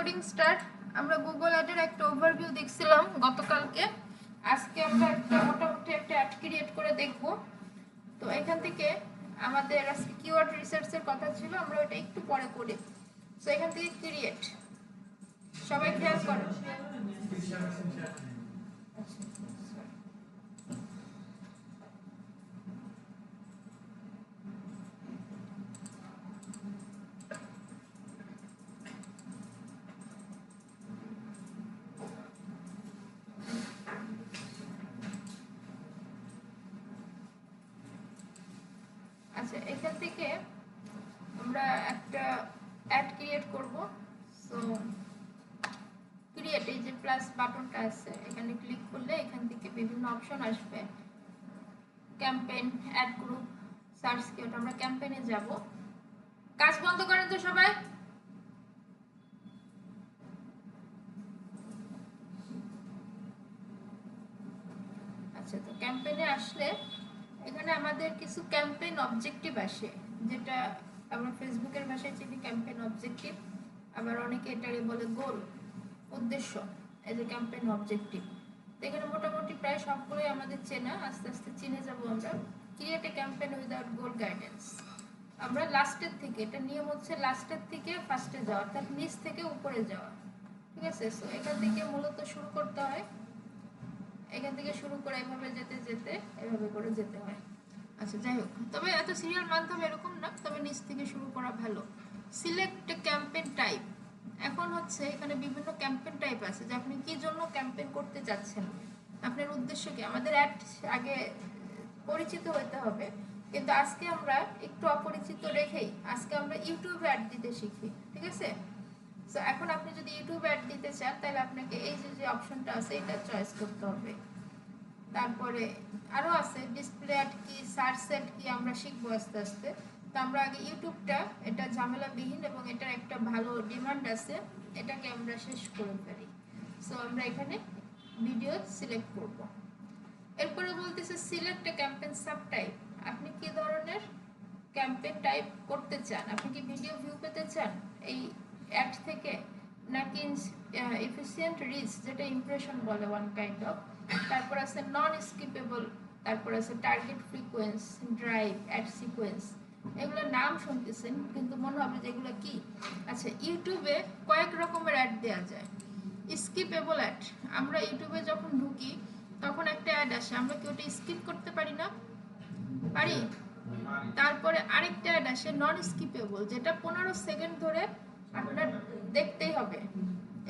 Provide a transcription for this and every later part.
Recording start. আমরা Google অ্যাডের একটা ওভারভিউ দেখছিলাম গতকালকে। আজকে আমরা একটা মোটামুটি একটা অ্যাড ক্রিয়েট করে দেখব। তো এখান থেকে আমাদের আজকে কিওয়ার্ড রিসার্চের কথা ছিল, আমরা ওটা একটু পরে করি। তো এখান থেকে ক্রিয়েট, সবাই খেয়াল করো। আচ্ছা, এখান থেকে আমরা একটা অ্যাড ক্রিয়েট করব। সো ক্রিয়েট, এই যে প্লাস বাটনটা আছে এখানে ক্লিক করলে এখান থেকে বিভিন্ন অপশন আসবে। Campaign, add group, search keyword. আমরা ক্যাম্পেইনে যাব। কাজ বন্ধ করেন তো সবাই। আচ্ছা, তো ক্যাম্পেইনে আসলে এখানে আমাদের কিছু ক্যাম্পেইন অবজেক্টিভ আসে, যেটা আমরা ফেসবুকের ভাষায় চিনি ক্যাম্পেইন অবজেক্টিভ, আবার অনেকে এটাকে বলে গোল, উদ্দেশ্য। এই যে ক্যাম্পেইন অবজেক্টিভ, তো এখানে মোটামুটি প্রায় সবগুলোই আমাদের চেনা, আস্তে আস্তে চিনে যাব আমরা। Create a campaign without goal guidance. আমরা লাস্টের থেকে, এটা নিয়ম হচ্ছে লাস্টের থেকে ফার্স্টে যাওয়া, অর্থাৎ নিচ থেকে উপরে যাওয়া। ঠিক আছে, সো এখান থেকে মূলত শুরু করতে হয়। এখান থেকে শুরু করে এভাবে যেতে যেতে এভাবে করে যেতে হয়। আচ্ছা, যাই হোক, তবে এত সিরিয়াল মানতে হবে এরকম না, তবে নিচ থেকে শুরু করা ভালো। Select campaign type. এখন হচ্ছে এখানে বিভিন্ন ক্যাম্পেইন টাইপ আছে, যে আপনি কি জন্য ক্যাম্পেইন করতে যাচ্ছেন, আপনার উদ্দেশ্য কি। আমাদের অ্যাড আগে পরিচিত হতে হবে, কিন্তু আজকে আমরা একটু অপরিচিত রেখেই আজকে আমরা ইউটিউবে অ্যাড দিতে শিখি। ঠিক আছে, সো এখন আপনি যদি ইউটিউবে অ্যাড দিতে চান তাহলে আপনাকে এই যে অপশনটা আছে এটা চয়েস করতে হবে। তারপরে আরো আছে ডিসপ্লে অ্যাড কি, সার্চ অ্যাড কি, আমরা শিখবো আস্তে আস্তে। তো আমরা আগে ইউটিউবটা, এটা ঝামেলাবিহীন এবং এটার একটা ভালো ডিমান্ড আছে, এটাকে আমরা শেষ করে ফেলি। সো আমরা এখানে ভিডিও সিলেক্ট করব। এরপরে বলতেছে সিলেক্ট এ ক্যাম্পেইন সাবটাইপ। আপনি কি ধরনের ক্যাম্পেইন টাইপ করতে চান? আপনি কি ভিডিও ভিউ পেতে চান এই অ্যাড থেকে, নাকি এফিসিয়েন্ট রিচ, যেটা ইমপ্রেশন বলে ওয়ান কাইন্ড অফ। তারপর আছে নন স্কিপেবল, তারপর আছে টার্গেট ফ্রিকোয়েন্স, ড্রাইভ, অ্যাড সিকোয়েন্স। এগুলোর নাম শুনতেছেন কিন্তু মনে হবে যে এগুলো কি। আচ্ছা, ইউটিউবে কয়েক রকমের অ্যাড দেওয়া যায়। স্কিপেবল অ্যাড, আমরা ইউটিউবে যখন ঢুকি তখন একটা অ্যাড আসে, আমরা কি ওটা স্কিপ করতে পারি না? পারি। তারপরে আরেকটা অ্যাড আসে নন স্কিপেবল, যেটা 15 সেকেন্ড ধরে আপনার দেখতেই হবে,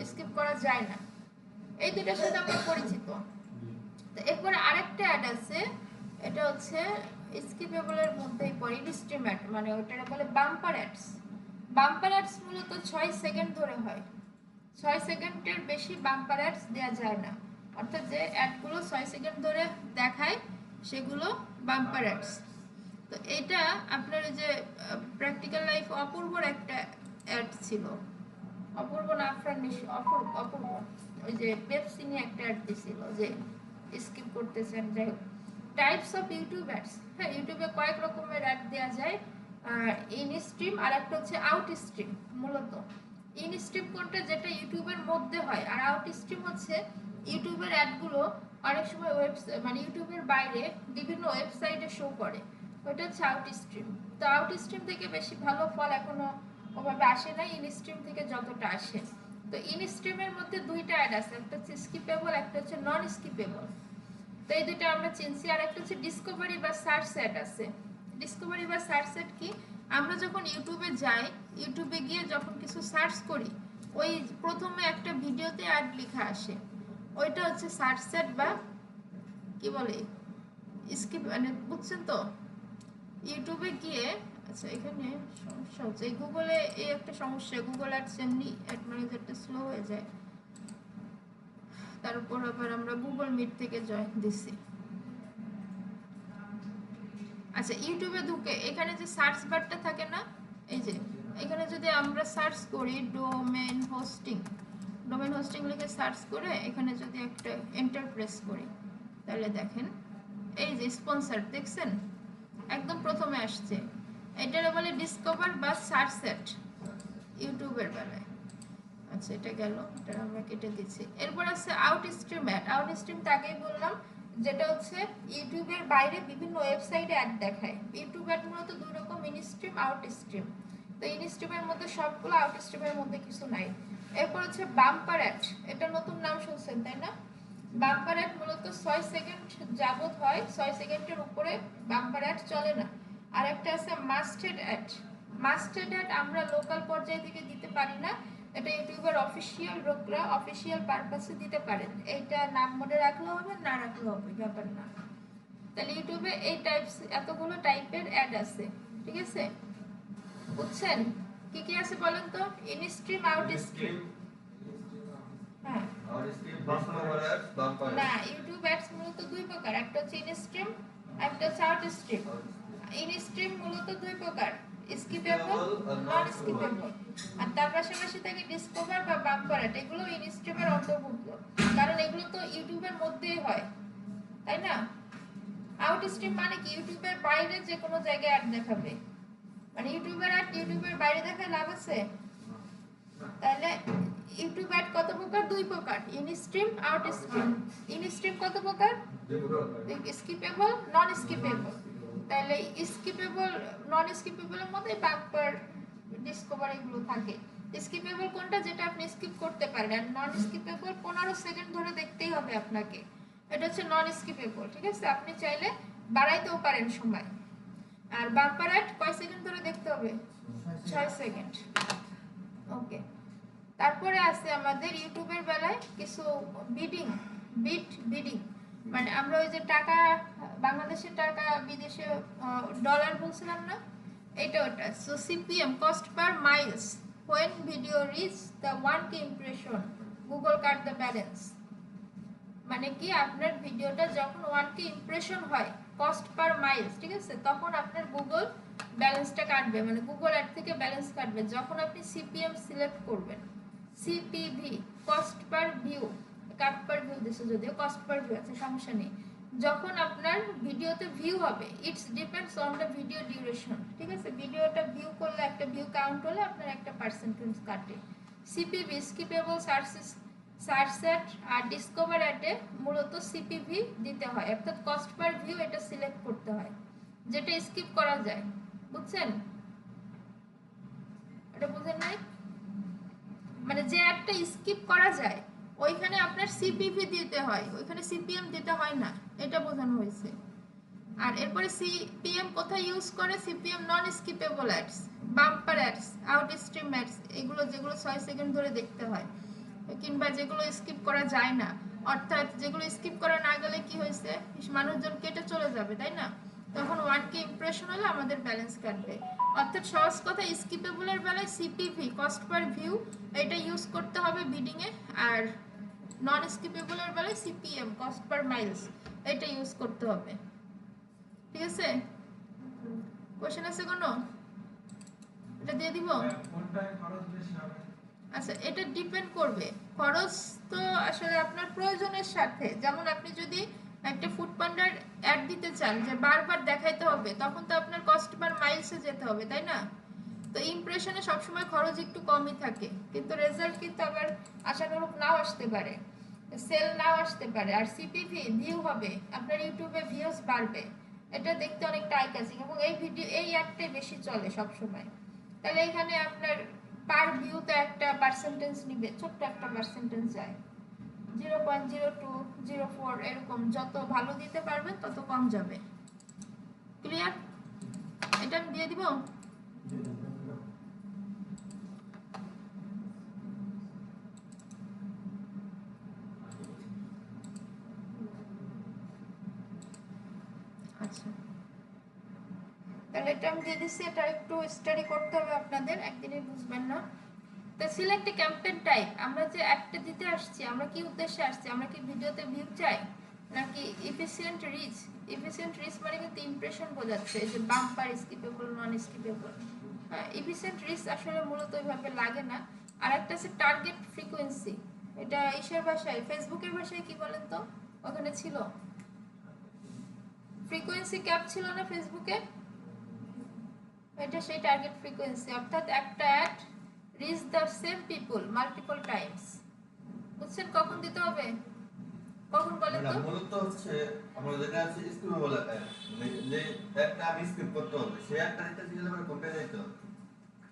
স্কিপ করা যায় না। এই দুটার সাথে আমরা পরিচিত। তো এরপরে আরেকটা অ্যাড আছে, এটা হচ্ছে স্কিপেবলের মধ্যেই পড়ে, স্ট্রিম অ্যাড, মানে ওটা বলে বাম্পার অ্যাডস। বাম্পার অ্যাডস মূলত 6 সেকেন্ড ধরে হয়। 6 সেকেন্ডের বেশি বাম্পার অ্যাডস দেওয়া যায় না, অর্থাৎ যে অ্যাডগুলো 6 সেকেন্ড ধরে দেখায় সেগুলো বাম্পার অ্যাডস। তো এটা আপনার যে প্র্যাকটিক্যাল লাইফ অপূর্বর একটা অ্যাড ছিল, অপূর্ব না আফরান নিশি, অপূর্ব, ওই যে পেপসি নিয়ে একটা অ্যাড দিছিল যে স্কিপ করতেছেন। যাই হোক, টাইপস অফ ইউটিউব অ্যাডস। হ্যাঁ, ইউটিউবে কয়েক রকমের অ্যাড দেওয়া যায়, ইন স্ট্রিম আর একটা হচ্ছে আউট স্ট্রিম। মূলত ইন স্ট্রিম কোনটা, যেটা ইউটিউবের মধ্যে হয়, আর আউট স্ট্রিম হচ্ছে ইউটিউবের অ্যাডগুলো অনেক সময় মানে ইউটিউবের বাইরে বিভিন্ন ওয়েবসাইটে শো করে, ওটা হচ্ছে আউট স্ট্রিম। তো আউট স্ট্রিম থেকে বেশি ভালো ফল এখনো ওভাবে আসে না ইন স্ট্রিম থেকে যতটা আসে। তো ইন স্ট্রিমের মধ্যে দুইটা অ্যাড আছে, একটা হচ্ছে স্কিপেবল, একটা হচ্ছে নন স্কিপেবল। তো এই দুটো আমরা চিনছি। আর একটা হচ্ছে ডিসকভারি বা সার্চ অ্যাড আছে। ডিসকভারি বা সার্চ অ্যাড কি, আমরা যখন ইউটিউবে যাই, ইউটিউবে গিয়ে যখন কিছু সার্চ করি, ওই প্রথমে একটা ভিডিওতে অ্যাড লেখা আসে, ওইটা হচ্ছে সার্চ অ্যাড বা কি বলে স্কিপ, মানে বুঝছেন তো। ইউটিউবে গিয়ে, আচ্ছা এখানে সমস্যা হচ্ছে এই গুগলে, এই একটা সমস্যা, গুগল অ্যাডস এমনি অ্যাড ম্যানেজারটা স্লো হয়ে যায়। তার উপর আবার আমরা গুগল মিট থেকে জয়েন দিছি। আচ্ছা, ইউটিউবে ঢুকে এখানে যে সার্চ বারটা থাকে না, এই যে এখানে যদি আমরা সার্চ করি ডোমেন হোস্টিং, ডোমেন হোস্টিং লিখে সার্চ করে এখানে যদি একটা এন্টার প্রেস করি, তাহলে দেখেন এই যে স্পন্সর দেখছেন একদম প্রথমে আসছে। এটারে বলে ডিসকভার বা সার্চ অ্যাড ইউটিউবের বেলায়। আচ্ছা এটা গেল, এটা আমরা কেটে দিচ্ছি। এরপর আছে out stream add. Out stream আগেই বললাম, যেটা হচ্ছে ইউটিউবের বাইরে বিভিন্ন ওয়েবসাইটে অ্যাড দেখায়। ইউটিউব অ্যাড মূলত দুই রকম, ইন স্ট্রিম, আউট স্ট্রিম। তো ইন স্ট্রিমের মধ্যে সবগুলো, আউট স্ট্রিমের মধ্যে কিছু নাই। এরপর হচ্ছে বাম্পার অ্যাড, এটা নতুন নাম শুনছেন তাই না? বাম্পার অ্যাড মূলত 6 সেকেন্ড যাবত হয়, 6 সেকেন্ডের উপরে বাম্পার অ্যাড চলে না। আর একটা আছে মাস্টেড অ্যাড। মাস্টেড অ্যাড আমরা লোকাল পর্যায়ে থেকে দিতে পারি না, এটা ইউটিউবের অফিসিয়াল লোকরা অফিসিয়াল পারপাসে দিতে পারেন। এইটা নাম মনে রাখলেও হবে, না রাখলেও হবে, ব্যাপার না। তাহলে ইউটিউবে এই টাইপস, এতগুলো টাইপের অ্যাড আছে, ঠিক আছে? বুঝছেন কি কি আছে বলেন তো? In stream, out stream. হ্যাঁ, না, ইউটিউব অ্যাডস মূলত দুই প্রকার, একটা হচ্ছে ইন স্ট্রিম, একটা হচ্ছে আউট স্ট্রিম। ইন স্ট্রিম মূলত দুই প্রকার, স্কিপেবল, নন স্কিপেবল। আর তার পাশাপাশি থাকে ডিসকভার বা বাম্পার অ্যাড, এগুলো ইন স্ট্রিমের অন্তর্ভুক্ত, কারণ এগুলো তো ইউটিউবের মধ্যেই হয়, তাই না? আউট স্ট্রিম মানে কি? ইউটিউবের বাইরে যে কোনো জায়গায় অ্যাড দেখাবে, মানে ইউটিউবের অ্যাড ইউটিউবের বাইরে দেখায় লাভ আছে? তাহলে ইউটিউব অ্যাড কত প্রকার? দুই প্রকার, in stream, out stream. In stream কত প্রকার? Skippable, non skippable. তাহলে স্কিপেবল, নন স্কিপেবলের মধ্যে বাম্পার, ডিসকভার এগুলো থাকে। স্কিপেবল কোনটা? যেটা আপনি স্কিপ করতে পারেন। আর নন স্কিপেবল 15 সেকেন্ড ধরে দেখতেই হবে আপনাকে, এটা হচ্ছে নন স্কিপেবল, ঠিক আছে? আপনি চাইলে বাড়াইতেও পারেন সময়। আর বাম্পার অ্যাড কয় সেকেন্ড ধরে দেখতে হবে? 6 সেকেন্ড। ওকে, তারপরে আছে আমাদের ইউটিউবের বেলায় কিছু বিডিং, বিডিং, মানে আমরা ওই যে টাকা, বাংলাদেশের টাকা বিদেশে ডলার বলছিলাম না, এটা ওটা। So CPM, cost per Miles, when video reach the 1K impression, Google cut the balance। মানে কি, আপনার ভিডিওটা যখন 1K ইমপ্রেশন হয়, কস্ট পার মাইলস, ঠিক আছে, তখন আপনার গুগল ব্যালেন্সটা কাটবে, মানে গুগল অ্যাড থেকে ব্যালেন্স কাটবে যখন আপনি সিপিএম সিলেক্ট করবেন। সিপিভি, কস্ট পার ভিউ, কাট পার ভিউ দিছে, যদিও কস্ট পার ভিউ আছে, সমস্যা নেই। যখন আপনার ভিডিওতে ভিউ হবে, it's depends on the video duration, ঠিক আছে? ভিডিওটা ভিউ করলে, একটা ভিউ কাউন্ট হলে আপনার একটা পার্সেন্টেজ কাটে। CPV, skippable searches, search ad আর ডিসকভার অ্যাডে মূলত সিপিভি দিতে হয়, অর্থাৎ কস্ট পার ভিউ এটা সিলেক্ট করতে হয়, যেটা স্কিপ করা যায়। বুঝছেন? এটা বুঝেন নাই? মানে যে একটা স্কিপ করা যায় ওইখানে আপনার সিপিভি দিতে হয়, ওইখানে সিপিএম দিতে হয় না, এটা বোঝানো হয়েছে। আর এরপরে সিপিএম কোথায় ইউজ করে? সিপিএম নন skippable ads, bumper ads, out stream ads, এগুলো যেগুলো 6 সেকেন্ড ধরে দেখতে হয়, কিংবা যেগুলো স্কিপ করা যায় না, অর্থাৎ যেগুলো স্কিপ করা না গেলে কি হয়েছে, মানুষজন কেটে চলে যাবে, তাই না? তখন 1K ইমপ্রেশন হলে আমাদের ব্যালেন্স কাটবে। অর্থাৎ সহজ কথা, স্কিপেবলের বেলায় সিপিভি, কস্ট পার ভিউ, এটা ইউজ করতে হবে বিডিং এ। আর নন স্কিপেবলের বেলায় সিপিএম, কস্ট পার মাইলস, এটা ইউজ করতে হবে, ঠিক আছে? কোশ্চেন আছে কোনো? এটা দিয়ে দিব। আচ্ছা, এটা ডিপেন্ড করবে, খরচ তো আসলে আপনার প্রয়োজনের সাথে। যেমন আপনি যদি একটা ফুড পান্ডার অ্যাড দিতে চান যে বারবার দেখাইতে হবে, তখন তো আপনার কস্ট পার মাইলসে যেতে হবে, তাই না? তো ইমপ্রেশনে সবসময় খরচ একটু কমই থাকে, কিন্তু রেজাল্ট কিন্তু আবার আশানুরূপ নাও আসতে পারে, সেল নাও আসতে পারে। আর সিপিভি, ভিউ হবে, আপনার ইউটিউবে ভিউজ বাড়বে, এটা দেখতে অনেকটা আই ক্যাচিং, এবং এই ভিডিও, এই অ্যাডটাই বেশি চলে সব সময়। তাহলে এখানে আপনার পার ভিউতে একটা পার্সেন্টেজ নিবে, ছোট্ট একটা পার্সেন্টেজ যায়, 0.0204, এরকম। যত ভালো দিতে পারবেন তত কম যাবে। ক্লিয়ার? এটা আমি দিয়ে দিব। আচ্ছা, তাহলে এটা আমি দিয়ে দিচ্ছি, এটা একটু স্টাডি করতে হবে আপনাদের, একদিনে বুঝবেন না। তো সিলেক্ট এ ক্যাম্পেইন টাইপ, আমরা যে একটা দিতে আসছি, আমরা কি উদ্দেশ্যে আসছি? আমরা কি ভিডিওতে ভিউ চাই, নাকি এফিসিয়েন্ট রিচ? এফিসিয়েন্ট রিচ মানে কিন্তু ইমপ্রেশন বোঝাচ্ছে, যে বাম্পার, স্কিপেবল, নন স্কিপেবল। হ্যাঁ, এফিসিয়েন্ট রিচ আসলে মূলত ওইভাবে লাগে না। আর একটা আছে টার্গেট ফ্রিকোয়েন্সি, এটা ইসের ভাষায়, ফেসবুকের ভাষায় কি বলেন তো? ওখানে ছিল ফ্রিকোয়েন্সি ক্যাপ, ছিল না ফেসবুকে? এটা সেই টার্গেট ফ্রিকোয়েন্সি, অর্থাৎ একটা ad reach the same people multiple times. বুঝছেন কখন দিতে হবে, কখন বলেন তো? মূলত হচ্ছে আমরা যেটা আছে স্কিপেবল অ্যাড, যে একটা আমি স্কিপ করতে হবে সেই একটা দিতে গেলে আমরা কোনটা দিতে হবে?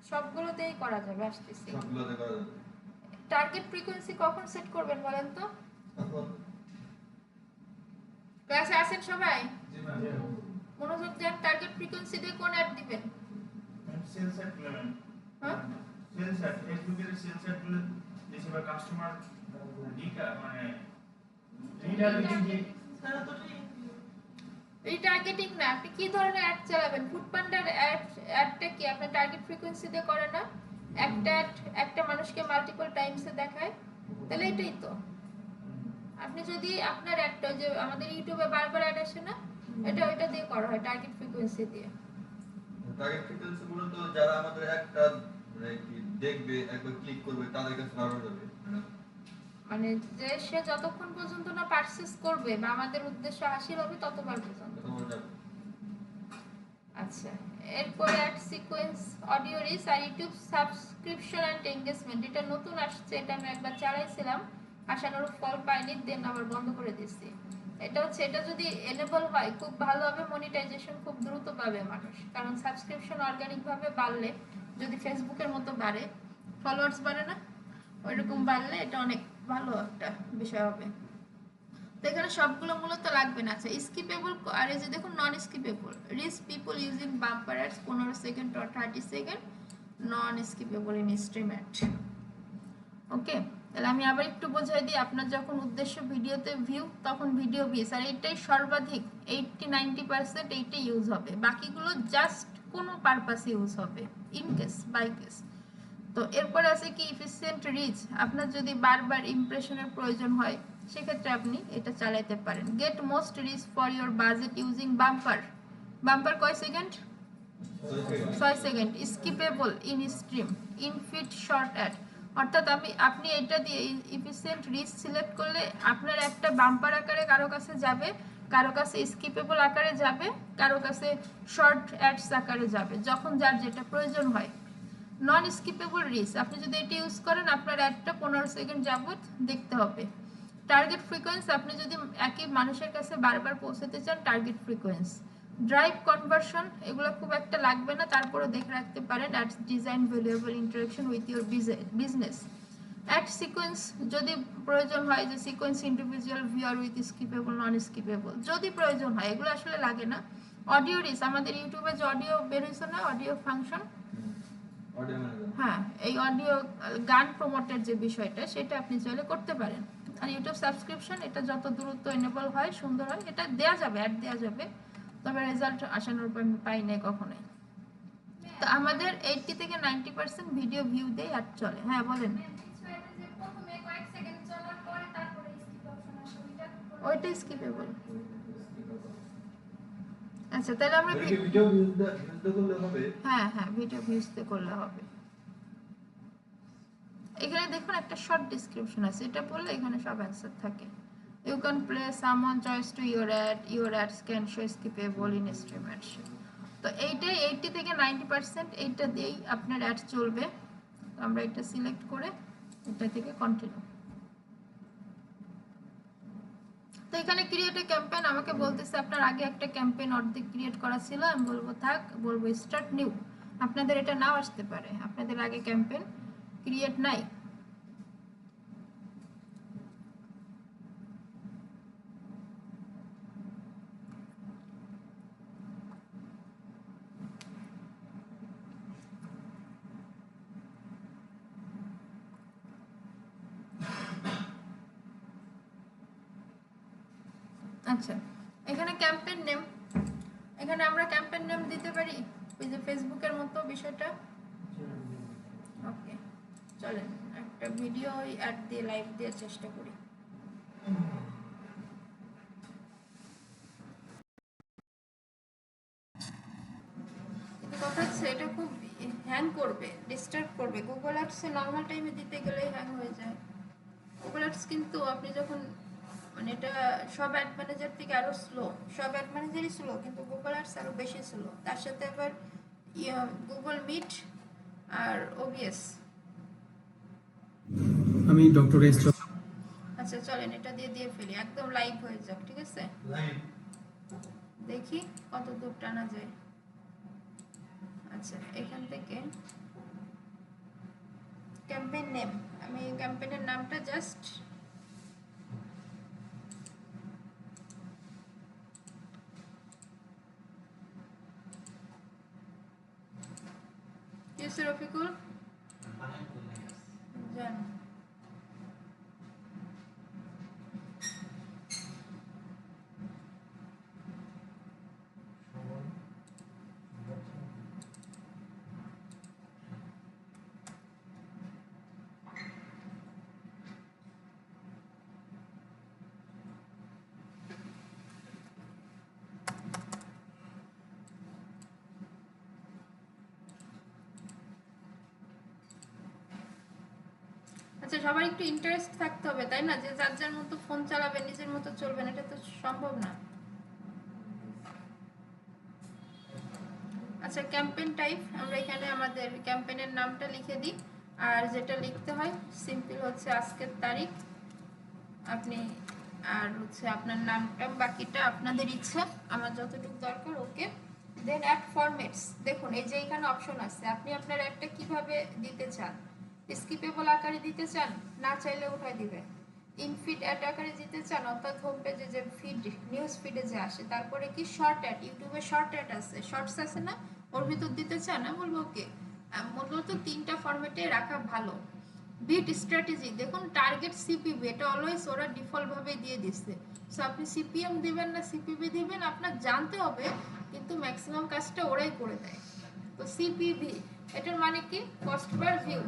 সবগুলোতেই করা যাবে, আসতেছি। সবগুলোতে করা যাবে। টার্গেট ফ্রিকোয়েন্সি কখন সেট করবেন বলেন তো? ক্লাসে আছেন সবাই? জি ম্যাম। মনোযোগ দেন। টার্গেট ফ্রিকোয়েন্সি দিয়ে কোন অ্যাড দিবেন? সেলস অ্যাড প্লেমেন্ট, হ্যাঁ, সেলস অ্যাড, ফেসবুকের সেলস অ্যাড গুলো বেশিরভাগ কাস্টমার মানে রিটার্গেটিং রিটার্গেটিং না, আপনি কি ধরনের অ্যাড চালাবেন? ফুডপান্ডার অ্যাডটা কি আপনার টার্গেট ফ্রিকোয়েন্সি দিয়ে করে না? একটা অ্যাড একটা মানুষকে মাল্টিপল টাইমসে দেখায়, তাহলে এটাই তো। আপনি যদি আপনার অ্যাডটা, যে আমাদের ইউটিউবে বারবার অ্যাড আসে না, এটা ওইটা দিয়ে করা হয়, টার্গেট ফ্রিকোয়েন্সি দিয়ে। টার্গেট ফ্রিকোয়েন্সি মূলত যারা আমাদের একটা মানে কি দেখবে, একবার ক্লিক করবে তাদের কাছে বাড়ানো যাবে। মানে যে সে যতক্ষণ পর্যন্ত না পারচেজ করবে বা আমাদের উদ্দেশ্য হাসিল হবে ততবার পর্যন্ত। আচ্ছা, এরপরে অ্যাড সিকোয়েন্স, অডিও রিচ আর ইউটিউব সাবস্ক্রিপশন এন্ড এনগেজমেন্ট, এটা নতুন আসছে, এটা আমি একবার চালাইছিলাম, আশানুরূপ ফল পাইনি, দেন আবার বন্ধ করে দিয়েছি। এটা হচ্ছে, এটা যদি এনেবল হয় খুব ভালো হবে, মনিটাইজেশন খুব দ্রুত পাবে মানুষ, কারণ সাবস্ক্রিপশন অর্গানিক ভাবে বাড়লে, যদি ফেসবুকের মতো বাড়ে, ফলোয়ার্স বাড়ে না, ওইরকম বাড়লে এটা অনেক ভালো একটা বিষয় হবে। তো এখানে সবগুলো মূলত লাগবে না। আচ্ছা, স্কিপেবল আর এই যে দেখুন non skippable, reach people using bumper ads 15 second or 30 second, non skippable in stream ad. Okay, তাহলে আমি আবার একটু বোঝাই দিই। আপনার যখন উদ্দেশ্য ভিডিওতে ভিউ, তখন ভিডিও ভিউস, আর এইটাই সর্বাধিক 80-90% এইটাই ইউজ হবে, বাকিগুলো জাস্ট কোনো পারপাসে ইউজ হবে, ইন কেস বাই কেস। তো এরপরে আছে কি এফিসিয়েন্ট রিচ, আপনার যদি বারবার ইমপ্রেশনের প্রয়োজন হয় সেক্ষেত্রে আপনি এটা চালাতে পারেন। Get most reach for your budget using bumper. Bumper কয় second? 6 second. Skippable in stream, in feed short ad, অর্থাৎ আপনি এটা দিয়ে এফিসিয়েন্ট রিচ সিলেক্ট করলে আপনার একটা বাম্পার আকারে কারো কাছে যাবে, কারো কাছে স্কিপেবল আকারে যাবে, কারো কাছে শর্ট অ্যাডস আকারে যাবে, যখন যার যেটা প্রয়োজন হয়। নন স্কিপেবল রিচ, আপনি যদি এটা ইউজ করেন আপনার অ্যাডটা 15 সেকেন্ড যাবত দেখতে হবে। টার্গেট ফ্রিকোয়েন্সি, আপনি যদি একই মানুষের কাছে বারবার পৌঁছাতে চান, টার্গেট ফ্রিকোয়েন্সি। ড্রাইভ কনভার্সন, এগুলো খুব একটা লাগবে না, তারপরে দেখে রাখতে পারেন। Ads design valuable interaction with your business. Ad sequence, যদি প্রয়োজন হয় যে sequence individual viewer with skippable non skippable, যদি প্রয়োজন হয়, এগুলো আসলে লাগে না। অডিও রিচ, আমাদের ইউটিউবে যে অডিও বের হয়েছে না, অডিও ফাংশন, হ্যাঁ, এই অডিও গান প্রমোটের যে বিষয়টা, সেটা আপনি চাইলে করতে পারেন। আর ইউটিউব সাবস্ক্রিপশন, এটা যত দ্রুত এনেবল হয়, সুন্দর হয়, এটা দেয়া যাবে, অ্যাড দেয়া যাবে, তবে রেজাল্ট আসানোর উপর আমি পাই নাই কখনোই। তো আমাদের 80-90% ভিডিও ভিউ দিয়ে অ্যাড চলে। হ্যাঁ বলেন। ওইটা স্কিপেবল। আচ্ছা, তাহলে আমরা ভিডিও ভিউজ করলে হবে। হ্যাঁ হ্যাঁ, ভিডিও ভিউজ করলে হবে। এখানে দেখুন একটা শর্ট ডেসক্রিপশন আছে, এটা পড়লে এখানে সব অ্যান্সার থাকে। You can play someone choice to your ads can show skippable in stream ads. তো এইটাই 80-90% এইটা দিয়েই আপনার অ্যাড চলবে। আমরা এটা সিলেক্ট করে এটা থেকে কন্টিনিউ। তো এখানে ক্রিয়েট এ ক্যাম্পেইন আমাকে বলতেছে আপনার আগে একটা ক্যাম্পেইন অর্ধেক ক্রিয়েট করা ছিল, আমি বলবো থাক, বলবো স্টার্ট নিউ। আপনাদের এটা নাও আসতে পারে, আপনাদের আগে ক্যাম্পেইন ক্রিয়েট নাই। আচ্ছা, এখানে ক্যাম্পেইন নেম, এখানে আমরা ক্যাম্পেইন নেম দিতে পারি ওই যে ফেসবুকের মতো বিষয়টা। ওকে, চলেন একটা ভিডিও অ্যাড দিয়ে লাইভ দেওয়ার চেষ্টা করি। কথা হচ্ছে এটা খুব হ্যাং করবে, ডিস্টার্ব করবে। গুগল অ্যাডসে নর্মাল টাইমে দিতে গেলে হ্যাং হয়ে যায়। গুগল অ্যাডস কিন্তু আপনি যখন, মানে এটা সব অ্যাড ম্যানেজার থেকে আরো স্লো, সব অ্যাড ম্যানেজারই স্লো, কিন্তু গুগল অ্যাডস আরো বেশি স্লো। তার সাথে আবার গুগল মিট আর ওবিএস, আমি ডক্টর এস আচ্ছা চলেন এটা দিয়ে দিয়ে ফেলি, একদম লাইভ হয়ে যাক, ঠিক আছে? লাইভ দেখি কত দূর টানা যায়। আচ্ছা এখান থেকে ক্যাম্পেইন নেম, আমি ক্যাম্পেইনের নামটা জাস্ট ইউসুফ রফিকুল জান। আচ্ছা সবার একটু ইন্টারেস্ট থাকতে হবে তাই না, যে যার যার মতো ফোন চালাবেন নিজের মতো চলবেন, এটা তো সম্ভব না। আচ্ছা ক্যাম্পেইন টাইপ আমরা এখানে আমাদের ক্যাম্পেইনের নামটা লিখে দিই, আর যেটা লিখতে হয় সিম্পল হচ্ছে আজকের তারিখ আপনি, আর হচ্ছে আপনার নামটা, বাকিটা আপনাদের ইচ্ছা, আমার যতটুকু দরকার ওকে। দেন অ্যাড ফরম্যাটস, দেখুন এই যে এখানে অপশন আছে, আপনি আপনার অ্যাডটা কিভাবে দিতে চান, স্কিপেবল আকারে দিতে চান, না চাইলে উঠাই দিবেন। ইনফিড অ্যাড আকারে দিতে চান, অর্থাৎ হোম পেজে যে ফিড নিউজ ফিডে যে আসে, তারপরে কি শর্ট অ্যাড, ইউটিউবে শর্ট অ্যাড আছে, শর্টস আছে না, ওর ভিতর দিতে চান, আমি বলবো ওকে। মূলত 3টা ফরম্যাটে রাখা ভালো। বিট স্ট্র্যাটেজি, দেখুন টার্গেট সিপিবি, এটা অলওয়েজ ওরা ডিফল্ট ভাবে দিয়ে দিচ্ছে। সো আপনি সিপিএম দিবেন না সিপিবি দিবেন আপনার জানতে হবে, কিন্তু ম্যাক্সিমাম কাজটা ওরাই করে দেয়। তো সিপিভি এটার মানে কি, কস্ট পার ভিউ।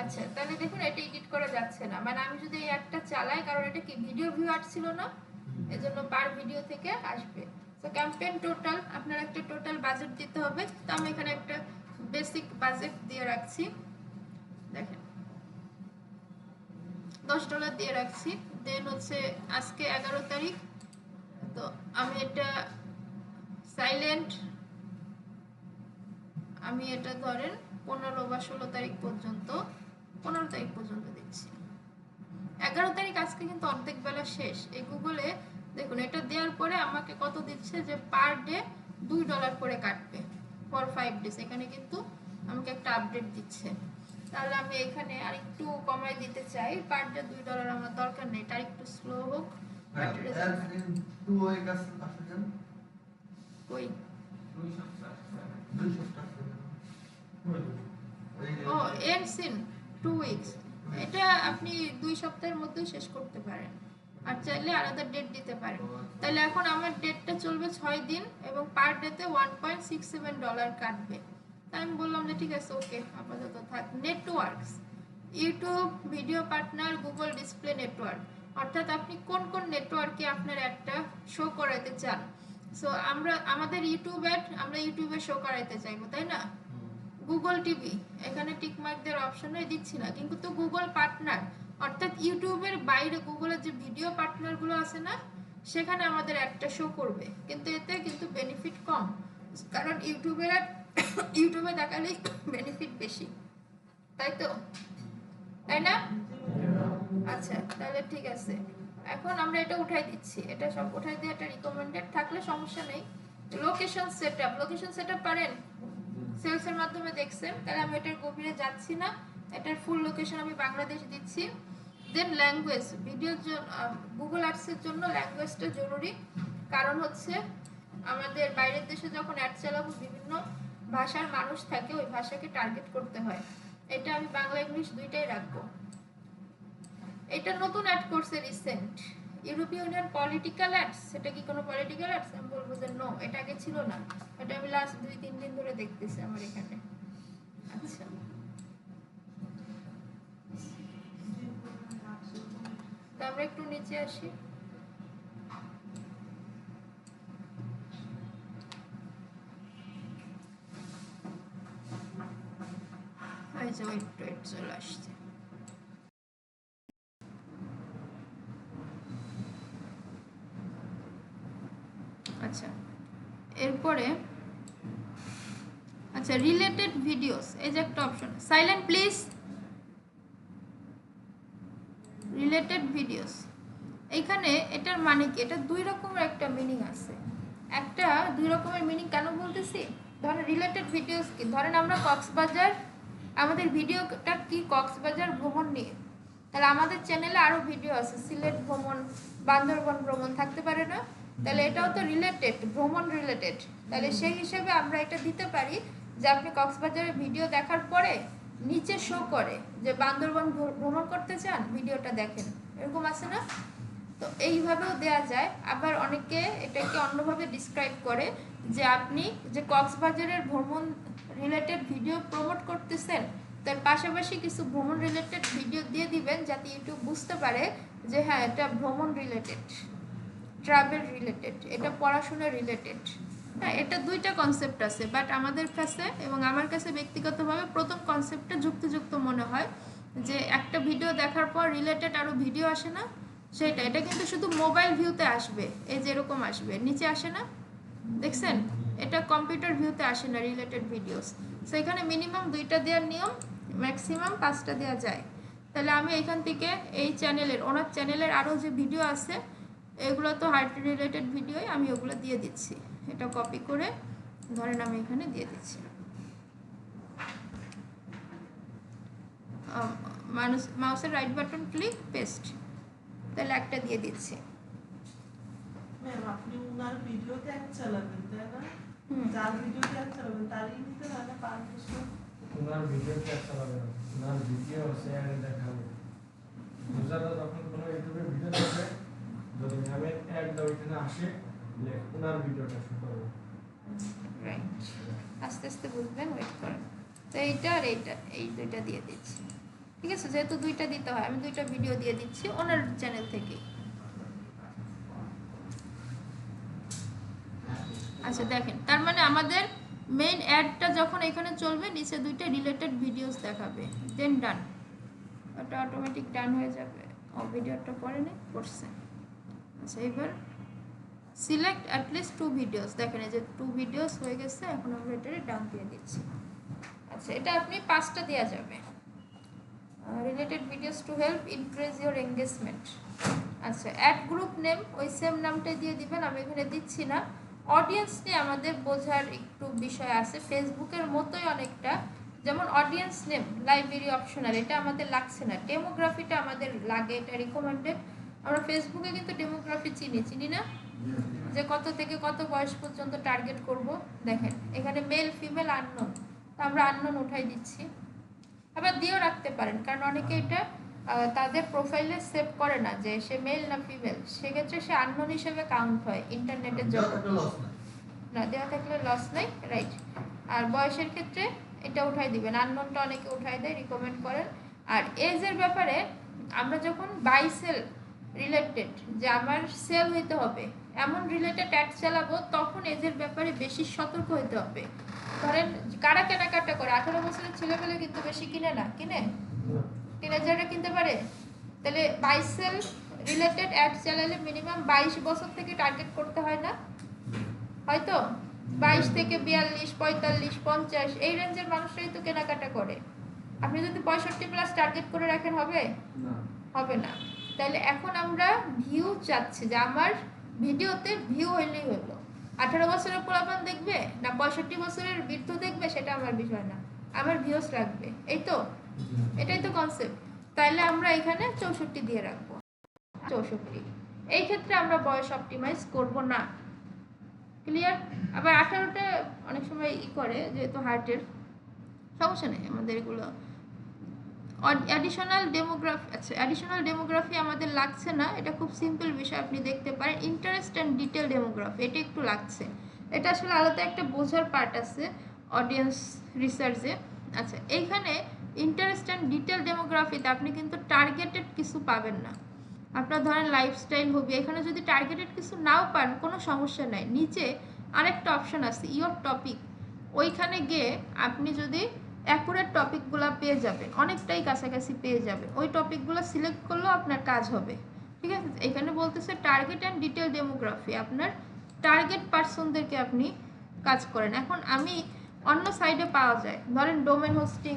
আচ্ছা তাহলে দেখুন এটা এডিট করা যাচ্ছে না, মানে আমি যদি এই একটা চালাই, কারণ এটা কি ভিডিও ভিউ আসছিল না, এজন্য পার ভিডিও থেকে আসবে। তো ক্যাম্পেইন টোটাল, আপনার একটা টোটাল বাজেট দিতে হবে, তো আমি এখানে একটা বেসিক বাজেট দিয়ে রাখছি, দেখেন $10 দিয়ে রাখছি। দেন হচ্ছে আজকে 11 তারিখ, তো আমি এটা সাইলেন্ট, আমি এটা ধরেন 15 বা 16 তারিখ পর্যন্ত, 15 তারিখ পর্যন্ত দিচ্ছি। 11 তারিখ আজকে কিন্তু অর্ধেক বেলা শেষ। এই গুগলে দেখুন এটা দেওয়ার পরে আমাকে কত দিচ্ছে, যে পার ডে $2 করে কাটবে ফর 5 ডেজ, এখানে কিন্তু আমাকে একটা আপডেট দিচ্ছে। তাহলে আমি এখানে আরেকটু কমাই দিতে চাই, পার ডে $2 আমার দরকার নেই, এটা একটু স্লো হোক। কই ও এন্ডস ইন 2 উইকস, এটা আপনি 2 সপ্তাহের মধ্যে শেষ করতে পারেন, আর চাইলে আলাদা ডেট দিতে পারেন। তাহলে এখন আমার ডেটটা চলবে 6 দিন এবং পার ডেতে $1.67 কাটবে। তাই আমি বললাম যে ঠিক আছে ওকে আপাতত থাক। Networks, YouTube video partner, Google display network, অর্থাৎ আপনি কোন কোন নেটওয়ার্কে আপনার একটা শো করাতে চান। সো আমাদের ইউটিউব অ্যাড আমরা ইউটিউবে শো করাতে চাইবো তাই না। গুগল টিভি, এখানে টিক মার্ক দেওয়ার অপশনই দিচ্ছি না, কিন্তু তো গুগল পার্টনার, অর্থাৎ ইউটিউবের বাইরে গুগলের যে ভিডিও পার্টনারগুলো আছে না, সেখানে আমাদের একটা শো করবে, কিন্তু এতে কিন্তু বেনিফিট কম, কারণ ইউটিউবে দেখালে বেনিফিট বেশি, তাই তো, তাই না? আচ্ছা তাহলে ঠিক আছে, এখন আমরা এটা উঠাই দিচ্ছি, এটা সব উঠাই দিয়ে এটা রিকমেন্ডেড থাকলে সমস্যা নেই। লোকেশন সেটআপ পারেন, সেলস এর মাধ্যমে দেখছেন, তাহলে আমি এটার গভীরে যাচ্ছি না, এটার ফুল লোকেশন আমি বাংলাদেশ দিচ্ছি। দেন ল্যাঙ্গুয়েজ, ভিডিওর জন্য গুগল অ্যাডস এর জন্য ল্যাঙ্গুয়েজটা জরুরি, কারণ হচ্ছে আমাদের বাইরের দেশে যখন অ্যাড চালাবো বিভিন্ন ভাষার মানুষ থাকে, ওই ভাষাকে টার্গেট করতে হয়। এটা আমি বাংলা ইংলিশ দুইটাই রাখবো। এটা নতুন অ্যাড করছে রিসেন্ট, ইউরোপীয় ইউনিয়ন পলিটিক্যাল অ্যাডস, সেটা কি কোনো পলিটিক্যাল অ্যাডস? আমি বলবো যে নো, এটা আগে ছিল না, এটা আমি লাস্ট 2-3 দিন ধরে দেখতেছি আমার এখানে। আচ্ছা তো আমরা একটু নিচে আসি, এই যে ওয়েট চলে আসছে। আচ্ছা এরপরে আচ্ছা রিলেটেড ভিডিওস, এই যে একটা option, silent please, related videos, এইখানে এটার মানে কি, এটা দুই রকমের একটা মিনিং আছে। একটা দুই রকমের মিনিং কেন বলতেছি, ধরেন রিলেটেড ভিডিওস কি, ধরেন আমরা কক্সবাজার, আমাদের ভিডিওটা কি কক্সবাজার ভ্রমণ নিয়ে, তাহলে আমাদের চ্যানেলে আরও ভিডিও আছে সিলেট ভ্রমণ, বান্দরবন ভ্রমণ থাকতে পারে না, তাহলে এটাও তো রিলেটেড, ভ্রমণ রিলেটেড। তাহলে সেই হিসেবে আমরা এটা দিতে পারি যে আপনি কক্সবাজারের ভিডিও দেখার পরে নিচে শো করে যে বান্দরবন ভ্রমণ করতে চান, ভিডিওটা দেখেন, এরকম আছে না? তো এইভাবেও দেয়া যায়। আবার অনেকে এটাকে অন্যভাবে ডিসক্রাইব করে যে আপনি যে কক্সবাজারের ভ্রমণ রিলেটেড ভিডিও প্রমোট করতেছেন, তার পাশাপাশি কিছু ভ্রমণ রিলেটেড ভিডিও দিয়ে দিবেন যাতে ইউটিউব বুঝতে পারে যে হ্যাঁ এটা ভ্রমণ রিলেটেড, ট্রাভেল রিলেটেড, এটা পড়াশোনা রিলেটেড। হ্যাঁ, এটা দুইটা কনসেপ্ট আছে, বাট আমাদের কাছে এবং আমার কাছে ব্যক্তিগতভাবে প্রথম কনসেপ্টটা যুক্তিযুক্ত মনে হয়, যে একটা ভিডিও দেখার পর রিলেটেড আরও ভিডিও আসে না, সেটা এটা কিন্তু শুধু মোবাইল ভিউতে আসবে, এই যে এরকম আসবে, নিচে আসে না, দেখছেন? এটা কম্পিউটার ভিউতে আসে না রিলেটেড ভিডিওস। সো এখানে মিনিমাম 2টা দেওয়ার নিয়ম, ম্যাক্সিমাম 5টা দেওয়া যায়। তাহলে আমি এখান থেকে এই চ্যানেলের, ওনার চ্যানেলের আরও যে ভিডিও আছে এগুলো তো হার্ট রিলেটেড ভিডিওই, আমি ওগুলো দিয়ে দিচ্ছি। এটা কপি করে ধরেন আমি এখানে দিয়ে দিচ্ছি, মাউসের রাইট বাটন ক্লিক, পেস্ট, তাহলে একটা দিয়ে দিচ্ছি। ম্যাম আপনি উনার ভিডিওতে এক চালাবেন তাই না? যার ভিডিওতে এক চালাবেন তারই নিতে হয় না পারমিশন? উনার ভিডিওতে এক চালাবে না, উনার ভিডিও আছে অ্যাড দেখাবে। ইউজাররা যখন কোনো ইউটিউবে ভিডিও দেখবে, যদি আমি অ্যাড দাও এখানে আসে, উনার ভিডিওটা শো করবে। রাইট, আস্তে আস্তে বুঝবেন, ওয়েট করেন। তো এইটা আর এইটা, এই দুইটা দিয়ে দিচ্ছি, ঠিক আছে? যেহেতু দুইটা দিতে হয়, আমি 2টা ভিডিও দিয়ে দিচ্ছি ওনার চ্যানেল থেকে। আচ্ছা দেখেন, তার মানে আমাদের মেইন অ্যাডটা যখন এখানে চলবে, নিচে 2টা রিলেটেড ভিডিওস দেখাবে, দেন ডান, ওটা অটোমেটিক ডান হয়ে যাবে। ও ভিডিওটা পরে নেই, করছে। আচ্ছা এবার সিলেক্ট অ্যাটলিস্ট 2 ভিডিওস, দেখেন এই যে 2 ভিডিওস হয়ে গেছে, এখন আমরা এটারে ডান দিয়ে দিচ্ছি। আচ্ছা এটা আপনি 5টা দেওয়া যাবে, related videos to help increase your engagement. আচ্ছা অ্যাড গ্রুপ নেম ওই সেম নামটাই দিয়ে দিবেন, আমি এখানে দিচ্ছি না। অডিয়েন্স নিয়ে আমাদের বোঝার একটু বিষয় আছে, ফেসবুকের মতোই অনেকটা, যেমন অডিয়েন্স নেম লাইব্রেরি অপশনাল, এটা আমাদের লাগছে না। ডেমোগ্রাফিটা আমাদের লাগে, এটা রিকমেন্ডেড। আমরা ফেসবুকে কিন্তু ডেমোগ্রাফি চিনি না, যে কত থেকে কত বয়স পর্যন্ত টার্গেট করব। দেখেন এখানে মেল ফিমেল আননোন, তো আমরা আননোন উঠাই দিচ্ছি। আবার দিয়েও রাখতে পারেন, কারণ অনেকে এটা তাদের প্রোফাইলে সেভ করে না যে সে মেল না ফিমেল, সেক্ষেত্রে সে আননোন হিসেবে কাউন্ট হয় ইন্টারনেটের জগতে। না দেওয়া থাকলে লস নাই, রাইট। আর বয়সের ক্ষেত্রে এটা উঠাই দিবেন, আননোনটা অনেকে উঠাই দেয়, রিকমেন্ড করেন। আর এজের ব্যাপারে আমরা যখন বাই সেল রিলেটেড, যে আমার সেল হইতে হবে এমন রিলেটেড অ্যাড চালাবো, তখন এজের ব্যাপারে বেশি সতর্ক হতে হবে। ধরেন কারা কেনাকাটা করে, 18 বছরের ছেলেপেলে কিন্তু বেশি কিনে না, কিনে টিনেজাররা কিনতে পারে। তাহলে বাই সেল রিলেটেড অ্যাড চালালে মিনিমাম 22 বছর থেকে টার্গেট করতে হয় না, হয়তো 22 থেকে 42, 45, 50 এই রেঞ্জের মানুষরাই তো কেনাকাটা করে। আপনি যদি 65 প্লাস টার্গেট করে রাখেন, হবে হবে না। তাহলে এখন আমরা ভিউ চাচ্ছি, যে আমার ভিডিওতে ভিউ হইলেই হলো। 18 বছরের পোলাপান দেখবে না 65 বছরের বৃদ্ধ দেখবে, সেটা আমার বিষয় না, আমার ভিউস রাখবে, এই তো, এটাই তো কনসেপ্ট। তাইলে আমরা এখানে 64 দিয়ে রাখবো, 64। এই ক্ষেত্রে আমরা বয়স অপটিমাইজ করব না, ক্লিয়ার? আবার 18টা অনেক সময় করে, যেহেতু হার্টের সমস্যা নেই আমাদের এগুলো। অ্যাডিশনাল ডেমোগ্রাফি, আচ্ছা অ্যাডিশনাল ডেমোগ্রাফি আমাদের লাগছে না, এটা খুব সিম্পল বিষয়, আপনি দেখতে পারেন। ইন্টারেস্ট অ্যান্ড ডিটেল ডেমোগ্রাফি, এটা একটু লাগছে, এটা আসলে আলাদা একটা বোঝার পার্ট আছে অডিয়েন্স রিসার্চে। আচ্ছা এইখানে ইন্টারেস্ট অ্যান্ড ডিটেল ডেমোগ্রাফিতে আপনি কিন্তু টার্গেটেড কিছু পাবেন না। আপনার ধরেন লাইফস্টাইল হবে, এখানে যদি টার্গেটেড কিছু নাও পান কোনো সমস্যা নাই, নিচে আরেকটা অপশন আছে ইয়োর টপিক, ওইখানে গিয়ে আপনি যদি অ্যাকুরেট টপিকগুলো পেয়ে যাবেন, অনেকটাই কাছাকাছি পেয়ে যাবেন, ওই টপিকগুলো সিলেক্ট করলেও আপনার কাজ হবে, ঠিক আছে? এখানে বলতেছে টার্গেট অ্যান্ড ডিটেল ডেমোগ্রাফি, আপনার টার্গেট পার্সনদেরকে আপনি কাজ করেন। এখন আমি অন্য সাইডে পাওয়া যায়, ধরেন ডোমেন হোস্টিং,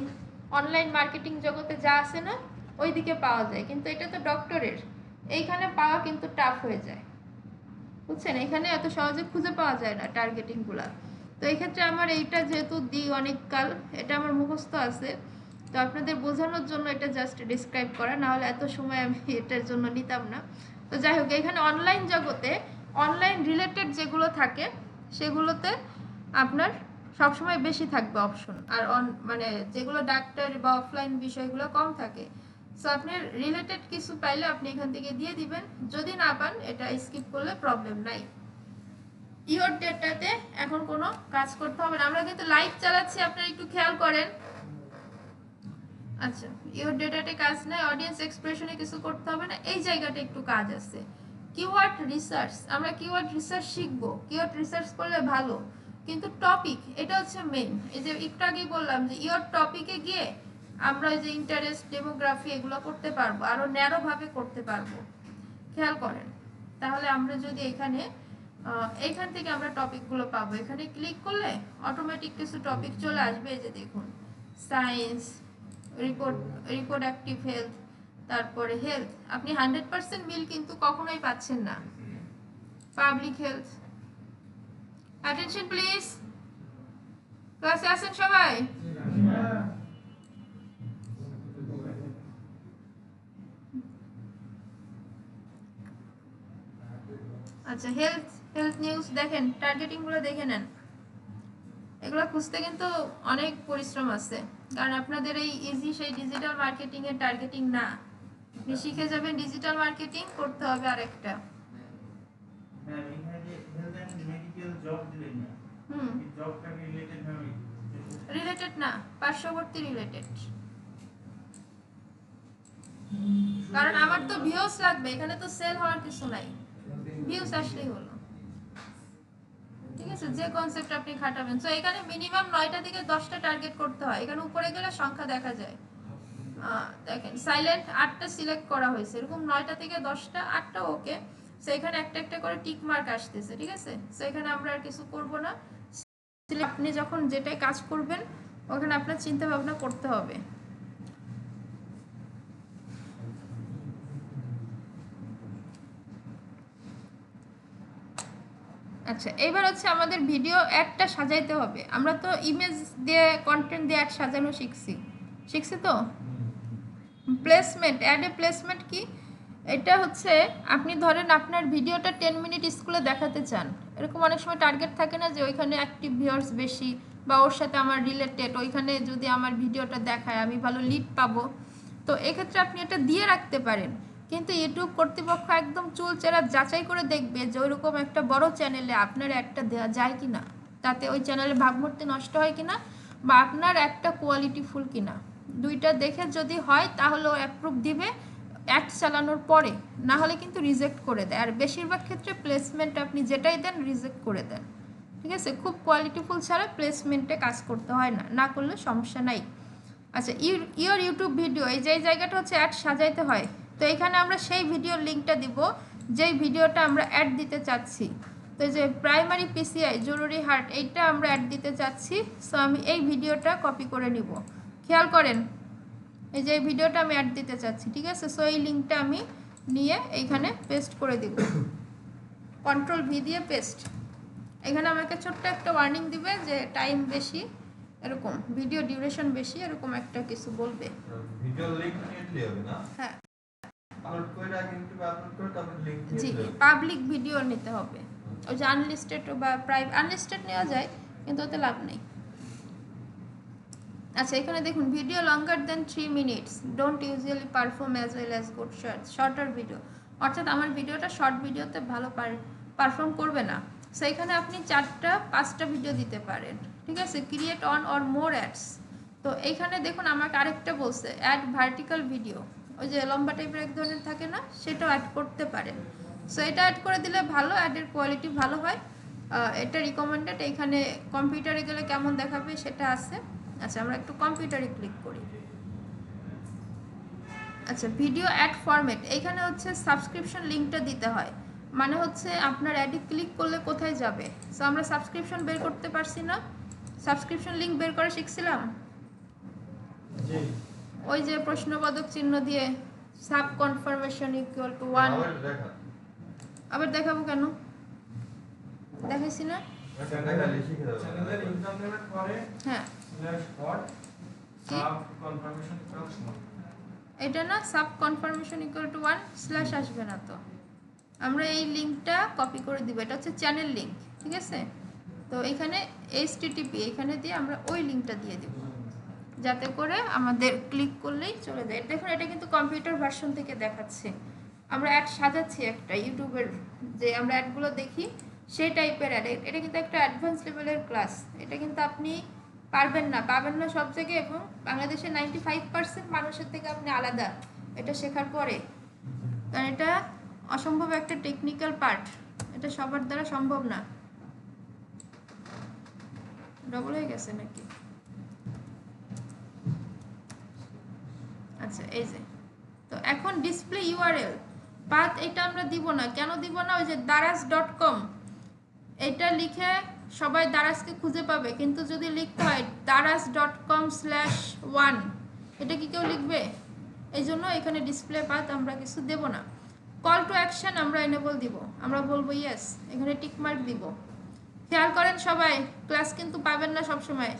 অনলাইন মার্কেটিং জগতে যা আছে না, ওইদিকে পাওয়া যায়, কিন্তু এটা তো ডক্টরের, এইখানে পাওয়া কিন্তু টাফ হয়ে যায়, বুঝছেন? এখানে এত সহজে খুঁজে পাওয়া যায় না টার্গেটিংগুলো। তো এই ক্ষেত্রে আমার এইটা যেহেতু দিই অনেক কাল, এটা আমার মুখস্থ আছে, তো আপনাদের বোঝানোর জন্য এটা জাস্ট ডিসক্রাইব করা, না হলে এত সময় আমি এটার জন্য নিতাম না। তো যাই হোক, এখানে অনলাইন জগতে অনলাইন রিলেটেড যেগুলো থাকে সেগুলোতে আপনার সবসময় বেশি থাকবে অপশন, আর মানে যেগুলো ডাক্তার বা অফলাইন বিষয়গুলো কম থাকে। সো আপনি রিলেটেড কিছু পাইলে আপনি এখান থেকে দিয়ে দিবেন, যদি না পান এটা স্কিপ করলে প্রবলেম নাই। ইওর ডেটাতে এখন কোনো কাজ করতে হবে না, আমরা কিন্তু লাইভ চালাচ্ছি, আপনারা একটু খেয়াল করেন। আচ্ছা, ইওর ডেটাতে কাজ নাই, অডিয়েন্স এক্সপ্রেশনে কিছু করতে হবে না, এই জায়গাটা একটু কাজ আছে। কিওয়ার্ড রিসার্চ, আমরা কিওয়ার্ড রিসার্চ শিখবো, কিওয়ার্ড রিসার্চ করলে ভালো, কিন্তু টপিক এটা হচ্ছে মেইন। এই যে একটু আগেই বললাম যে ইওর টপিকে গিয়ে আমরা যে ইন্টারেস্ট, ডেমোগ্রাফি এগুলো করতে পারবো, আরো ন্যারো ভাবে করতে পারবো, খেয়াল করেন। তাহলে আমরা যদি এইখান থেকে আমরা টপিকগুলো পাবো, এখানে ক্লিক করলে অটোমেটিক কিছু টপিক চলে আসবে। এই যে দেখুন, সায়েন্স, রিপ্রোডাক্টিভ হেলথ, তারপরে হেলথ, আপনি 100% মিল কিন্তু কখনোই পাচ্ছেন না। পাবলিক হেলথ, অ্যাটেনশন প্লিজ, ক্লাসে আসেন সবাই। আচ্ছা, হেলথ নিউজ দেখেন, টার্গেটিং গুলো দেখে নেন। এগুলো খুঁজতে কিন্তু অনেক পরিশ্রম আছে, কারণ আপনাদের এই ইজি সেই ডিজিটাল মার্কেটিং এর টার্গেটিং না। আপনি শিখে যাবেন ডিজিটাল মার্কেটিং, করতে হবে আরেকটা। ম্যাম এখানে যে হেলথ এন্ড মেডিকেল জব দিলেন না, এই জবটা কি রিলেটেড হবে? রিলেটেড না, পার্শ্ববর্তী রিলেটেড, কারণ আমার তো ভিউজ লাগবে, এখানে তো সেল হওয়ার কিছু নাই, ভিউজ আসলেই হলো। ঠিক আছে, যে কনসেপ্ট আপনি খাটাবেন। সো এখানে মিনিমাম 9টা থেকে 10টা টার্গেট করতে হয়, এখানে উপরে গেলে সংখ্যা দেখা যায়। দেখেন সাইলেন্ট 8টা সিলেক্ট করা হয়েছে, এরকম 9টা থেকে 10টা, 8টা ওকে। সো এখানে একটা একটা করে টিক মার্ক আসতেছে, ঠিক আছে? সো এখানে আমরা আর কিছু করব না। আপনি যখন যেটাই কাজ করবেন ওখানে আপনার চিন্তা ভাবনা করতে হবে। আচ্ছা, এবার হচ্ছে আমাদের ভিডিও অ্যাডটা সাজাইতে হবে। আমরা তো ইমেজ দিয়ে, কন্টেন্ট দিয়ে অ্যাড সাজানো শিখছি তো। প্লেসমেন্ট, অ্যাডে প্লেসমেন্ট কি? এটা হচ্ছে আপনি ধরেন আপনার ভিডিওটা 10 মিনিট স্কুলে দেখাতে চান, এরকম অনেক সময় টার্গেট থাকে না যে ওইখানে অ্যাক্টিভ ভিউয়ার্স বেশি, বা ওর সাথে আমার রিলেটেড, ওইখানে যদি আমার ভিডিওটা দেখায় আমি ভালো লিড পাবো। তো এক্ষেত্রে আপনি এটা দিয়ে রাখতে পারেন, কিন্তু ইউটিউব কর্তৃপক্ষ একদম চুলচেরা যাচাই করে দেখবে যে ওইরকম একটা বড় চ্যানেলে আপনার একটা দেওয়া যায় কিনা, তাতে ওই চ্যানেলে ভাবমূর্তি নষ্ট হয় কিনা, বা আপনার একটা কোয়ালিটিফুল কিনা, দুইটা দেখে যদি হয় তাহলে ও অ্যাপ্রুভ দিবে অ্যাড চালানোর পরে, না হলে কিন্তু রিজেক্ট করে দেয়। আর বেশিরভাগ ক্ষেত্রে প্লেসমেন্ট আপনি যেটাই দেন রিজেক্ট করে দেন, ঠিক আছে? খুব কোয়ালিটিফুল ছাড়া প্লেসমেন্টে কাজ করতে হয় না, না করলে সমস্যা নাই। আচ্ছা, ইওর ইউটিউব ভিডিও, এই যে জায়গাটা হচ্ছে অ্যাড সাজাইতে হয়। তো এখানে আমরা সেই ভিডিওর লিঙ্কটা দিব যেই ভিডিওটা আমরা অ্যাড দিতে চাচ্ছি। তো এই যে প্রাইমারি পিসিআই জরুরি হার্ট, এইটা আমরা অ্যাড দিতে চাচ্ছি। সো আমি এই ভিডিওটা কপি করে নিব, খেয়াল করেন, এই যে এই ভিডিওটা আমি অ্যাড দিতে চাচ্ছি, ঠিক আছে? সো এই লিঙ্কটা আমি নিয়ে এইখানে পেস্ট করে দিব, কন্ট্রোল ভি দিয়ে পেস্ট। এখানে আমাকে ছোট্ট একটা ওয়ার্নিং দিবে যে টাইম বেশি, এরকম ভিডিও ডিউরেশন বেশি, এরকম একটা কিছু বলবে। ভিডিও লিংক নিয়ে দিলে হবে না? হ্যাঁ, আপলোড করে রাখি, ইউটিউবে আপলোড করে তারপর লিংক দিয়ে জি, দিলে পাবলিক ভিডিও নিতে হবে। ওই যে আনলিস্টেড বা প্রাইভেট, আনলিস্টেড নেওয়া যায় কিন্তু ওতে লাভ নেই। আচ্ছা, এখানে দেখুন, video longer than 3 minutes don't usually perform as well as good shorter video, অর্থাৎ আমার ভিডিওটা শর্ট ভিডিওতে ভালো পারফর্ম করবে না। সো এখানে আপনি 4টা 5টা ভিডিও দিতে পারেন, ঠিক আছে? Create on or more ads. তো এইখানে দেখুন আমাকে আরেকটা বলছে অ্যাড ভার্টিক্যাল ভিডিও, ওই যে লম্বা টাইপের এক ধরনের থাকে না, সেটাও অ্যাড করতে পারেন। সো এটা অ্যাড করে দিলে ভালো, অ্যাডের কোয়ালিটি ভালো হয়, এটা রিকমেন্ডেড। এখানে কম্পিউটারে গেলে কেমন দেখাবে সেটা আছে। আচ্ছা, আমরা একটু কম্পিউটারে ক্লিক করি। আচ্ছা, ভিডিও অ্যাড ফরম্যাট, এইখানে হচ্ছে সাবস্ক্রিপশন লিঙ্কটা দিতে হয়, মানে হচ্ছে আপনার অ্যাডে ক্লিক করলে কোথায় যাবে। সো আমরা সাবস্ক্রিপশন বের করতে পারছি না, সাবস্ক্রিপশন লিঙ্ক বের করে শিখছিলাম। জি, ওই যে প্রশ্নবোধক চিহ্ন দিয়ে সাব কনফার্মেশন ইকুয়াল টু 1। আবার দেখা আবার দেখাবো কেন? দেখাইছি না? দেখালে শিখে যাবে। চ্যানেলের ইনকাম নেমের পরে হ্যাঁ, /hot কি? Sub confirmation equals 1। এটা না sub confirmation equal to 1 slash আসবে না তো। আমরা এই লিঙ্কটা কপি করে দিব, এটা হচ্ছে চ্যানেল লিঙ্ক, ঠিক আছে? তো এখানে http এখানে দিয়ে আমরা ওই লিঙ্কটা দিয়ে দেব, যাতে করে আমাদের ক্লিক করলেই চলে যায়। দেখুন এটা কিন্তু কম্পিউটার ভার্সন থেকে দেখাচ্ছে। আমরা অ্যাড সাজাচ্ছি একটা ইউটিউবের, যে আমরা অ্যাডগুলো দেখি সেই টাইপের অ্যাড। এটা কিন্তু একটা অ্যাডভান্স লেভেলের ক্লাস, এটা কিন্তু আপনি পাবেন না সব জায়গায়, এবং বাংলাদেশের 95% মানুষের থেকে আপনি আলাদা এটা শেখার পরে। কারণ এটা অসম্ভব একটা টেকনিক্যাল পার্ট, এটা সবার দ্বারা সম্ভব না। ডবল হয়ে গেছে নাকি? আচ্ছা, এই যে তো এখন ডিসপ্লে ইউআরএল পাথ এটা আমরা দিব না। কেন দিব না? ওই যে daraz.com এটা লিখে সবাই দারাজকে খুঁজে পাবে, কিন্তু যদি লিখতে হয় daraz.com/1 এটা কি কেউ লিখবে? এই জন্য এখানে ডিসপ্লে পাথ আমরা কিছু দেব না। কল টু অ্যাকশন আমরা এনেবল দিব, আমরা বলবো ইয়েস, এখানে টিক মার্ক দিব। খেয়াল করেন সবাই, ক্লাস কিন্তু পাবেন না সব সময়।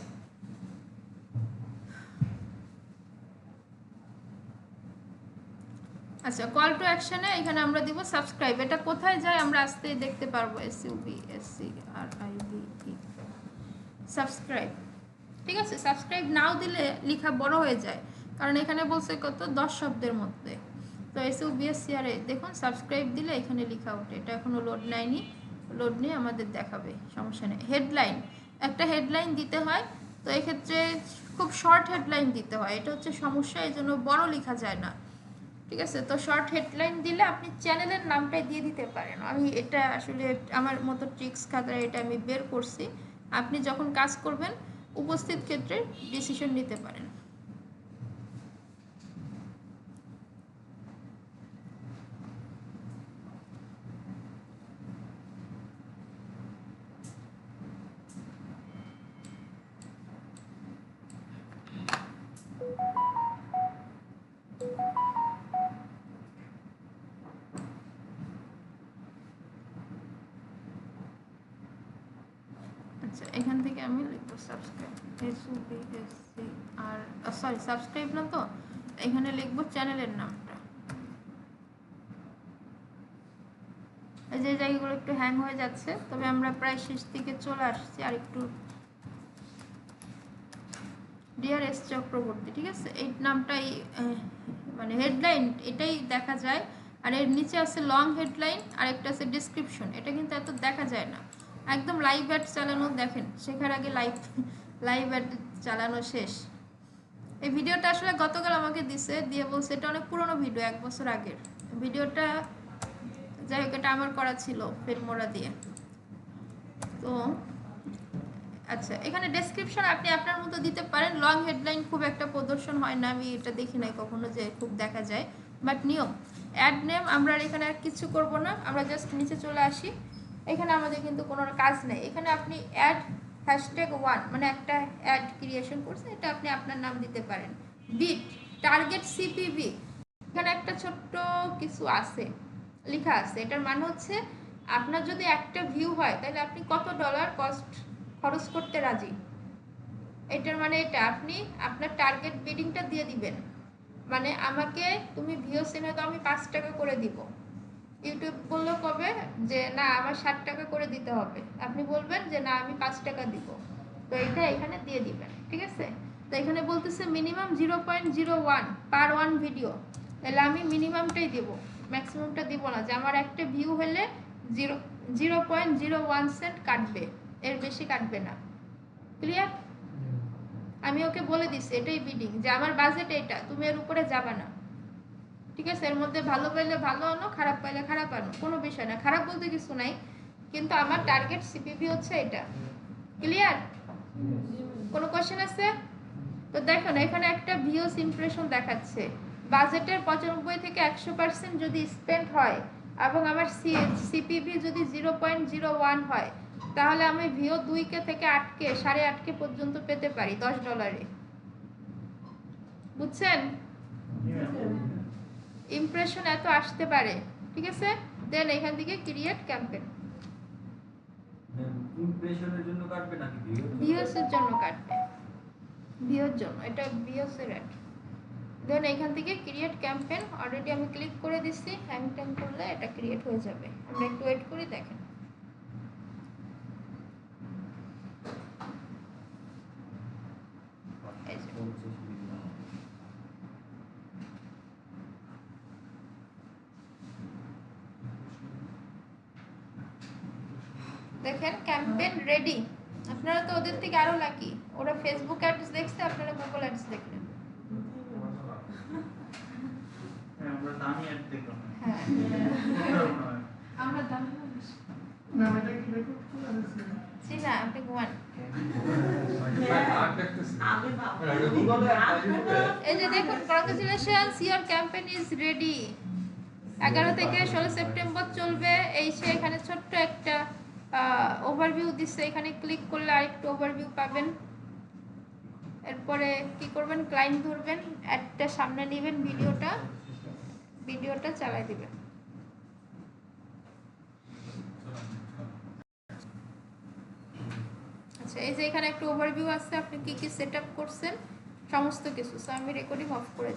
আচ্ছা, কল টু অ্যাকশনে এখানে আমরা দিব সাবস্ক্রাইব। এটা কোথায় যায় আমরা আস্তে দেখতে পারবো, SUBSCRIBE সাবস্ক্রাইব, ঠিক আছে? সাবস্ক্রাইব নাও দিলে লেখা বড় হয়ে যায়, কারণ এখানে বলছে কত 10 শব্দের মধ্যে। তো SUBSCRA দেখুন সাবস্ক্রাইব দিলে এখানে লেখা ওঠে। এটা এখনো লোড নেয়নি, লোড নিয়ে আমাদের দেখাবে, সমস্যা নেই। হেডলাইন, একটা হেডলাইন দিতে হয়, তো এক্ষেত্রে খুব শর্ট হেডলাইন দিতে হয়, এটা হচ্ছে সমস্যা, এই জন্য বড় লেখা যায় না, ঠিক আছে? তো শর্ট হেডলাইন দিলে আপনি চ্যানেলের নামটাই দিয়ে দিতে পারেন। আমি এটা আসলে আমার মতো ট্রিক্স খাতায় এটা আমি বের করছি, আপনি যখন কাজ করবেন উপস্থিত ক্ষেত্রে ডিসিশন নিতে পারেন। আচ্ছা, এখান থেকে আমি লিখবো সাবস্ক্রাইব, সরি সাবস্ক্রাইব না তো, এখানে লিখবো চ্যানেলের নামটা। এই যে জায়গাগুলো একটু হ্যাং হয়ে যাচ্ছে, তবে আমরা প্রায় শেষ দিকে চলে আসছি। আর একটু ডিয়ার এস চক্রবর্তী, ঠিক আছে? এই নামটাই মানে হেডলাইন এটাই দেখা যায়, আর এর নিচে আছে লং হেডলাইন আর একটা আছে ডেসক্রিপশন। এটা কিন্তু এত দেখা যায় না। একদম লাইভ অ্যাড চালানো, দেখেন শেখার আগে লাইভ অ্যাড চালানো শেষ। এই ভিডিওটা আসলে গতকাল আমাকে দিয়ে বলছে এটা অনেক পুরনো ভিডিও, 1 বছর আগের ভিডিওটা। যাই হোক, এটা আমার করা ছিল ফিল্মোরা দিয়ে। তো আচ্ছা, এখানে ডেসক্রিপশন আপনি আপনার মতো দিতে পারেন। লং হেডলাইন খুব একটা প্রদর্শন হয় না, আমি এটা দেখি নাই কখনো যে খুব দেখা যায়, বাট নিয়ম। অ্যাড নেম আমরা এখানে আর কিছু করব না, আমরা জাস্ট নিচে চলে আসি। এখানে আমাদের কিন্তু কোনো কাজ নেই। এখানে আপনি অ্যাড #1 মানে একটা অ্যাড ক্রিয়েশন করছে, এটা আপনি আপনার নাম দিতে পারেন। বিট টার্গেট সিপিভি, এখানে একটা ছোট্ট কিছু আছে লেখা আছে, এটার মানে হচ্ছে আপনার যদি একটা ভিউ হয় তাহলে আপনি কত ডলার কস্ট খরচ করতে রাজি। এটার মানে এটা আপনি আপনার টার্গেট বিডিংটা দিয়ে দিবেন। মানে আমাকে তুমি ভিউ সিনে তো আমি 5 টাকা করে দিব, ইউটিউব বললো কবে যে না আমার 60 টাকা করে দিতে হবে, আপনি বলবেন যে না আমি 5 টাকা দিব, তো এটা এখানে দিয়ে দিবেন, ঠিক আছে? তো এখানে বলতেছে মিনিমাম 0.01 পার 1 ভিডিও, তাহলে আমি মিনিমামটাই দেব, ম্যাক্সিমামটা দিব না, যে আমার একটা ভিউ হলে 0.01 সেন্ট কাটবে, এর বেশি কাটবে না। ক্লিয়ার? আমি ওকে বলে দিছি এটাই বিডিং, যে আমার বাজেট এটা, তুমি এর উপরে যাবে না, ঠিক আছে? এর মধ্যে ভালো পাইলে ভালো আনো, খারাপ পাইলে খারাপ আনো, কোনো বিষয় না, খারাপ বলতে কিছু নাই, কিন্তু আমার টার্গেট সিপিভি হচ্ছে এটা। ক্লিয়ার? কোনো কোশ্চেন আছে? তো দেখুন এখানে একটা ভিউস ইমপ্রেশন দেখাচ্ছে, বাজেটের 95 থেকে 100% যদি স্পেন্ড হয় এবং আমার সিপিভি যদি 0.01 হয়, তাহলে আমি ভিউ 2K থেকে 8K 8.5K পর্যন্ত পেতে পারি $10। বুঝছেন? জি ম্যাম। ইমপ্রেশন এত আসতে পারে, ঠিক আছে? দেন এখান থেকে ক্রিয়েট ক্যাম্পেইন, ইমপ্রেশনের জন্য কাটবে নাকি ভিউস এর জন্য কাটবে, ভিউর জন্য, এটা ভিউস এর অ্যাড। দেন এখান থেকে ক্রিয়েট ক্যাম্পেইন অলরেডি আমি ক্লিক করে দিচ্ছি, হ্যাং ট্যাং করলে এটা ক্রিয়েট হয়ে যাবে। আমরা একটু ওয়েট করি, দেখেন। এই যে দেখেন ক্যাম্পেইন রেডি। আপনারা তো ওদের থেকে আরো লাকি, ওরা ফেসবুক অ্যাডস দেখছে, আপনারা গুগল অ্যাডস দেখলেন। হ্যাঁ, আমরা দামি অ্যাড দেখলাম। হ্যাঁ, আমরা দাম ম্যাম এটা কি রেকর্ড করা হয়েছে? জি না, আপনি ঘুমান। আমি ভাবছি এটা গুগলে এই যে দেখুন, congratulations, your campaign is ready. 11 থেকে 16 সেপ্টেম্বর চলবে। এই সে এখানে ছোট্ট একটা ওভারভিউ দিচ্ছে, এখানে ক্লিক করলে আরেকটু ওভারভিউ পাবেন। এরপরে কি করবেন, ক্লায়েন্ট ধরবেন, অ্যাডটা সামনে নেবেন, ভিডিওটা চালাই দিবেন। আচ্ছা, এই যে এখানে একটা ওভারভিউ আছে, আপনি কি কি সেটআপ করছেন সমস্ত কিছু। সো আমি রেকর্ডিং অফ করে দিই।